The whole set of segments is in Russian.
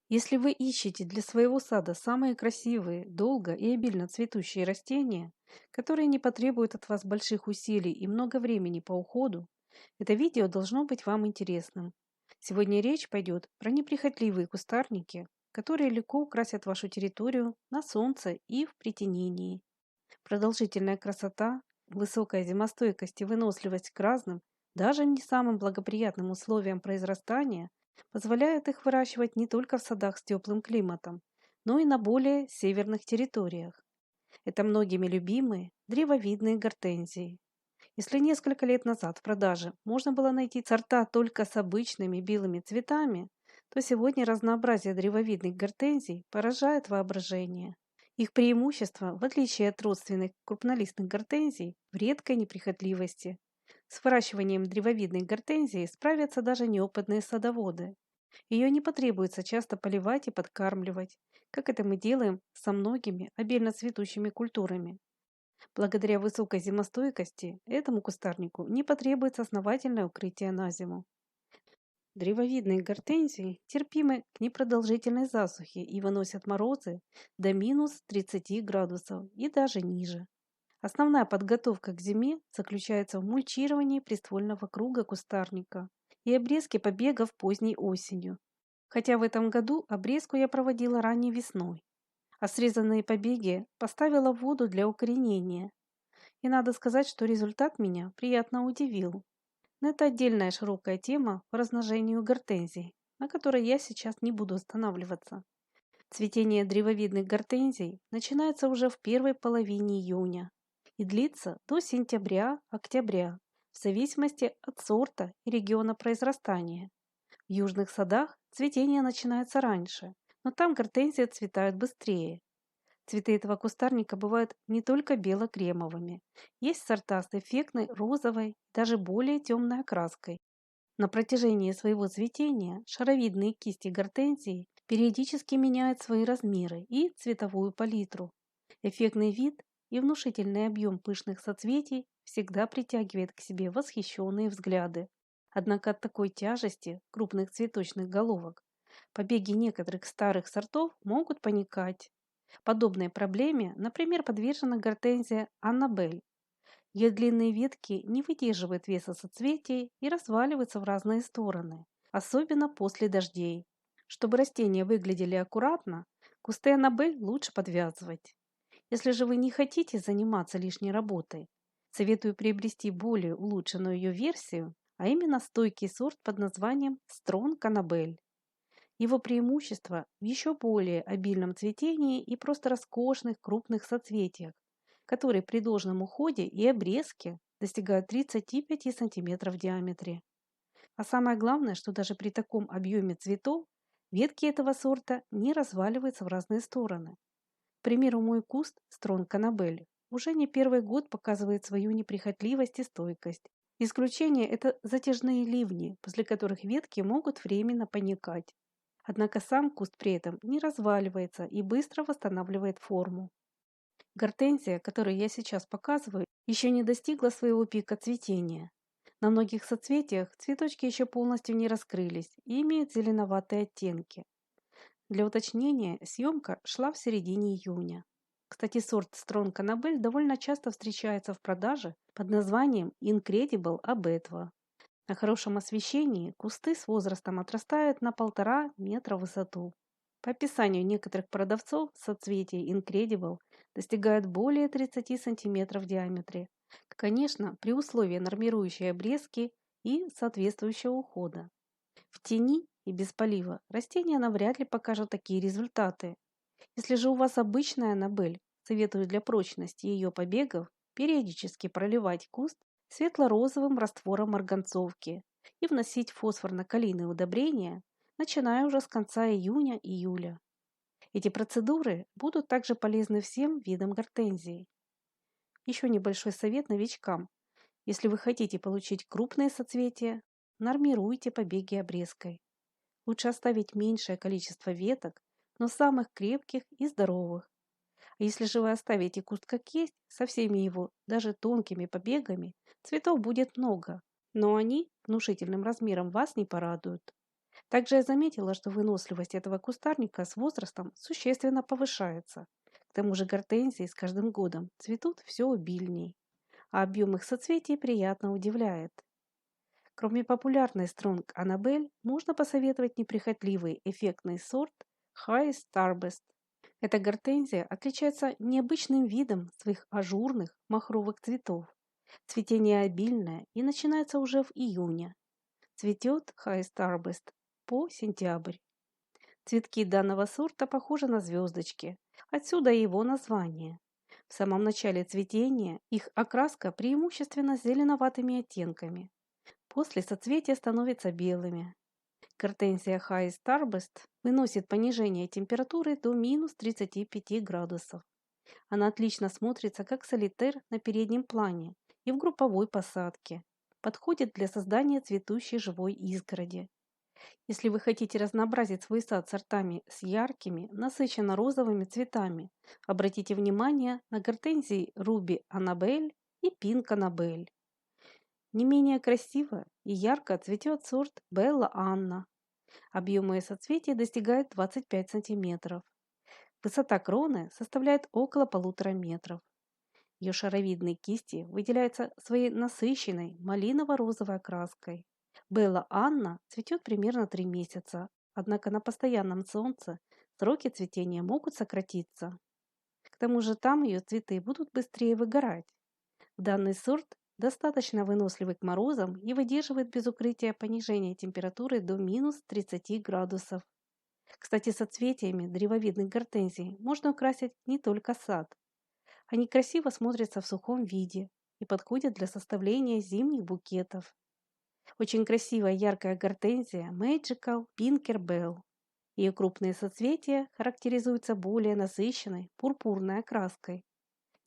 Если вы ищете для своего сада самые красивые, долго и обильно цветущие растения, которые не потребуют от вас больших усилий и много времени по уходу, это видео должно быть вам интересным. Сегодня речь пойдет про неприхотливые кустарники, которые легко украсят вашу территорию на солнце и в притенении. Продолжительная красота, высокая зимостойкость и выносливость к разным, даже не самым благоприятным условиям произрастания позволяют их выращивать не только в садах с теплым климатом, но и на более северных территориях. Это многими любимые древовидные гортензии. Если несколько лет назад в продаже можно было найти сорта только с обычными белыми цветами, то сегодня разнообразие древовидных гортензий поражает воображение. Их преимущество, в отличие от родственных крупнолистных гортензий, в редкой неприхотливости. С выращиванием древовидной гортензии справятся даже неопытные садоводы. Ее не потребуется часто поливать и подкармливать, как это мы делаем со многими обильно цветущими культурами. Благодаря высокой зимостойкости этому кустарнику не потребуется основательное укрытие на зиму. Древовидные гортензии терпимы к непродолжительной засухе и выносят морозы до минус 30 градусов и даже ниже. Основная подготовка к зиме заключается в мульчировании приствольного круга кустарника и обрезке побегов поздней осенью. Хотя в этом году обрезку я проводила ранней весной, а срезанные побеги поставила в воду для укоренения. И надо сказать, что результат меня приятно удивил. Но это отдельная широкая тема по размножению гортензий, на которой я сейчас не буду останавливаться. Цветение древовидных гортензий начинается уже в первой половине июня и длится до сентября-октября, в зависимости от сорта и региона произрастания. В южных садах цветение начинается раньше, но там гортензии цветают быстрее. Цветы этого кустарника бывают не только бело-кремовыми. Есть сорта с эффектной розовой, даже более темной окраской. На протяжении своего цветения шаровидные кисти гортензии периодически меняют свои размеры и цветовую палитру. Эффектный вид и внушительный объем пышных соцветий всегда притягивает к себе восхищенные взгляды. Однако от такой тяжести крупных цветочных головок побеги некоторых старых сортов могут паникать. Подобной проблеме, например, подвержена гортензия Аннабель. Ее длинные ветки не выдерживают веса соцветий и разваливаются в разные стороны, особенно после дождей. Чтобы растения выглядели аккуратно, кусты Аннабель лучше подвязывать. Если же вы не хотите заниматься лишней работой, советую приобрести более улучшенную ее версию, а именно стойкий сорт под названием Strong Annabelle. Его преимущество в еще более обильном цветении и просто роскошных крупных соцветиях, которые при должном уходе и обрезке достигают 35 сантиметров в диаметре. А самое главное, что даже при таком объеме цветов ветки этого сорта не разваливаются в разные стороны. К примеру, мой куст Strong Annabelle уже не первый год показывает свою неприхотливость и стойкость. Исключение – это затяжные ливни, после которых ветки могут временно паникать. Однако сам куст при этом не разваливается и быстро восстанавливает форму. Гортензия, которую я сейчас показываю, еще не достигла своего пика цветения. На многих соцветиях цветочки еще полностью не раскрылись и имеют зеленоватые оттенки. Для уточнения, съемка шла в середине июня. Кстати, сорт Strong Annabelle довольно часто встречается в продаже под названием Incredible Abetva. На хорошем освещении кусты с возрастом отрастают на 1,5 метра в высоту. По описанию некоторых продавцов соцветия Incredible достигают более 30 сантиметров в диаметре. Конечно, при условии нормирующей обрезки и соответствующего ухода. В тени и без полива растения навряд ли покажут такие результаты. Если же у вас обычная Аннабель, советую для прочности ее побегов периодически проливать куст светло-розовым раствором марганцовки и вносить фосфорно-калийные удобрения, начиная уже с конца июня-июля. Эти процедуры будут также полезны всем видам гортензий. Еще небольшой совет новичкам. Если вы хотите получить крупные соцветия, нормируйте побеги обрезкой. Лучше оставить меньшее количество веток, но самых крепких и здоровых. А если же вы оставите куст как есть, со всеми его, даже тонкими побегами, цветов будет много, но они внушительным размером вас не порадуют. Также я заметила, что выносливость этого кустарника с возрастом существенно повышается. К тому же гортензии с каждым годом цветут все обильней, а объем их соцветий приятно удивляет. Кроме популярной Стронг Annabelle, можно посоветовать неприхотливый эффектный сорт High Starbest. Эта гортензия отличается необычным видом своих ажурных махровых цветов. Цветение обильное и начинается уже в июне. Цветет High Starbest по сентябрь. Цветки данного сорта похожи на звездочки, отсюда и его название. В самом начале цветения их окраска преимущественно с зеленоватыми оттенками. После соцветия становятся белыми. Гортензия High Starbest выносит понижение температуры до минус 35 градусов. Она отлично смотрится как солитер на переднем плане и в групповой посадке. Подходит для создания цветущей живой изгороди. Если вы хотите разнообразить свой сад сортами с яркими, насыщенно розовыми цветами, обратите внимание на гортензии Ruby Annabelle и Pink Annabelle. Не менее красиво и ярко цветет сорт Bella Anna. Объемы соцветий достигают 25 см. Высота кроны составляет около 1,5 метра. Ее шаровидные кисти выделяются своей насыщенной малиново-розовой окраской. Белла Анна цветет примерно 3 месяца, однако на постоянном солнце сроки цветения могут сократиться. К тому же там ее цветы будут быстрее выгорать. Данный сорт достаточно выносливый к морозам и выдерживает без укрытия понижение температуры до минус 30 градусов. Кстати, соцветиями древовидных гортензий можно украсить не только сад. Они красиво смотрятся в сухом виде и подходят для составления зимних букетов. Очень красивая яркая гортензия Magical Pinkerbell. Ее крупные соцветия характеризуются более насыщенной пурпурной окраской.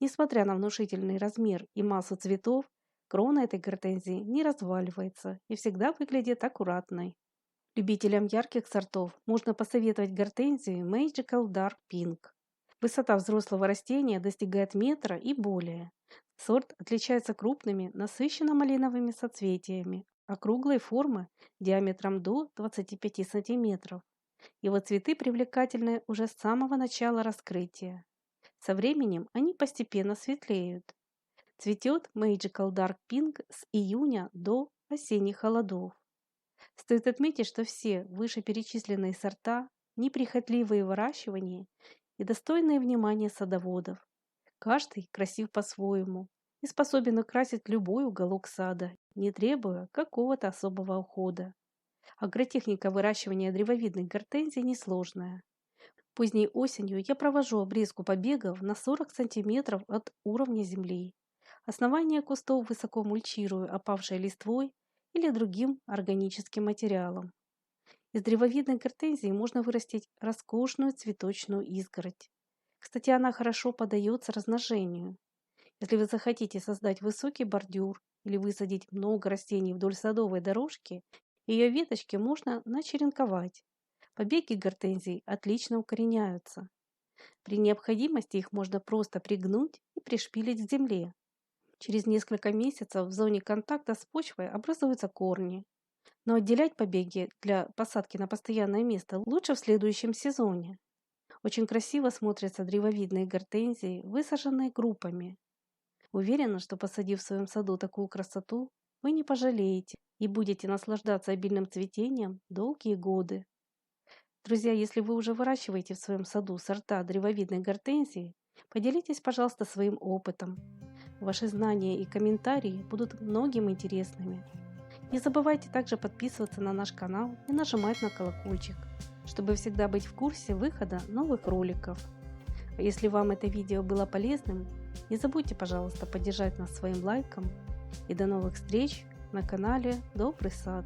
Несмотря на внушительный размер и массу цветов, крона этой гортензии не разваливается и всегда выглядит аккуратной. Любителям ярких сортов можно посоветовать гортензию Magical Dark Pink. Высота взрослого растения достигает метра и более. Сорт отличается крупными, насыщенно-малиновыми соцветиями, округлой формы диаметром до 25 см. Его цветы привлекательны уже с самого начала раскрытия. Со временем они постепенно светлеют. Цветет Magical Dark Pink с июня до осенних холодов. Стоит отметить, что все вышеперечисленные сорта неприхотливые в выращивании и достойные внимания садоводов. Каждый красив по-своему и способен украсить любой уголок сада, не требуя какого-то особого ухода. Агротехника выращивания древовидных гортензий несложная. Поздней осенью я провожу обрезку побегов на 40 см от уровня земли. Основание кустов высоко мульчирую опавшей листвой или другим органическим материалом. Из древовидной гортензии можно вырастить роскошную цветочную изгородь. Кстати, она хорошо поддается размножению. Если вы захотите создать высокий бордюр или высадить много растений вдоль садовой дорожки, ее веточки можно начеренковать. Побеги гортензий отлично укореняются. При необходимости их можно просто пригнуть и пришпилить к земле. Через несколько месяцев в зоне контакта с почвой образуются корни. Но отделять побеги для посадки на постоянное место лучше в следующем сезоне. Очень красиво смотрятся древовидные гортензии, высаженные группами. Уверена, что посадив в своем саду такую красоту, вы не пожалеете и будете наслаждаться обильным цветением долгие годы. Друзья, если вы уже выращиваете в своем саду сорта древовидной гортензии, поделитесь, пожалуйста, своим опытом. Ваши знания и комментарии будут многим интересными. Не забывайте также подписываться на наш канал и нажимать на колокольчик, чтобы всегда быть в курсе выхода новых роликов. А если вам это видео было полезным, не забудьте, пожалуйста, поддержать нас своим лайком. И до новых встреч на канале Добрый сад.